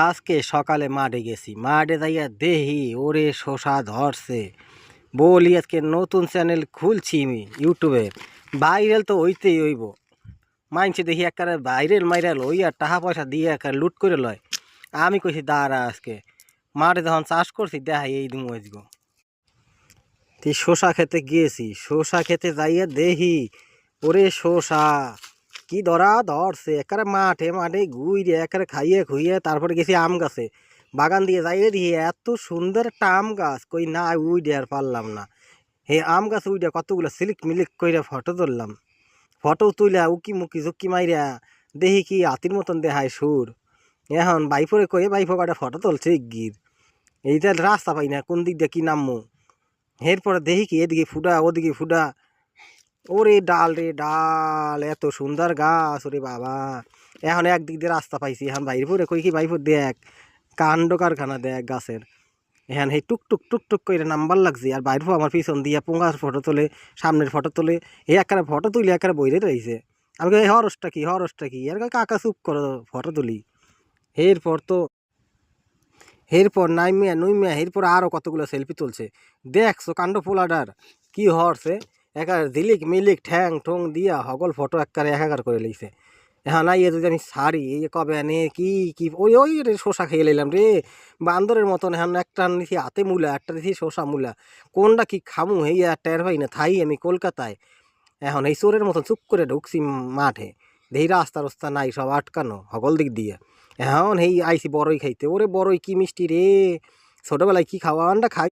আজকে সকালে মাঠে গেছি, মাঠে যাইয়া দেহি ওরে শশা ধরছে। বলি আজকে নতুন চ্যানেল খুলছি আমি ইউটিউবে, ভাইরাল তো হইতেই হইব। মাইনছে দেখি একেবারে ভাইরাল মাইরাল হইয়া টাকা পয়সা দিয়ে একেবারে লুট করে লয়। আমি কইছি দাঁড়া আজকে মাঠে যখন চাষ করছি দেখাই এই দিন গো। তুই শশা খেতে গিয়েছি, শশা খেতে যাইয়া দেহি ওরে শশা কি ধরছে একেবারে মাঠে মাঠে ঘুইরে একেবারে খাইয়ে খুইয়ে তারপরে গেছি আম গাছে। বাগান দিয়ে যাইয়ে দিয়ে এত সুন্দর একটা আম গাছ, কই না উইডে আর পারলাম না। হে আম গাছ উইডে কতগুলো সিলিক মিলিক কইরা ফটো তুললাম। ফটো তুইলা উকি মুকি ঝুঁকি মাইরা দেখি কি হাতির মতন দেখায় সুর। এখন বাইফরে কয়ে বাইফো কটা ফটো তুলছে গির। এইটা রাস্তা পাই না কোন দিক দিয়ে কি নামবো। এরপরে দেখি কি এদিকে ফুটা ওদিকে ফুটা। ওরে ডাল রে ডাল, এত সুন্দর গাছ ওরে বাবা। এখন একদিক দিয়ে রাস্তা পাইছি, এখন বাইরে পরে কই কি বাইপুর দেখ কাণ্ড কারখানা দেখ গাছের। এখন সেই টুকটুক টুকটুক করে নাম্বার লাগছে, আর বাইরে আমার পিছন দিয়ে পোঙ্গার ফটো তোলে, সামনের ফটো তোলে। এই একটা ফটো তুলি একটা বইরে রয়েছে। আমি কই হরসটা কি এর কাকা চুপ করো ফটো তুলি। এরপর নাইমিয়া নুইমিয়া এরপর আরও কতগুলো সেলফি তুলছে। দেখছো কাণ্ড পোলাডার কি হরছে, একার দিলিক মিলিক ঠ্যাং ঠোং দিয়া হগল ফটো একবারে একাকার করে লইছে। এখন আইয়ে যদি আমি সারি এই যে কবে আনে কি কি ওই ওই রে শশা খেয়ে লইলাম রে বান্দরের মতন। এখন একটা নিছি হাতে মূলা, একটা নিছি শশা মূলা, কোনটা কি খামু হইয়া টের পাই না। থাই আমি কলকাতায়, এখন এই চোরের মতন চুপ করে ঢুকছি মাঠে। দেখি রাস্তা নাই, সব আটকানো হগল দিক দিয়ে। এখন এই আইসি বড়ই খাইতে, ওরে বড়ই কি মিষ্টি রে, ছোটবেলায় কি খাওয়া আন্ডা খাই।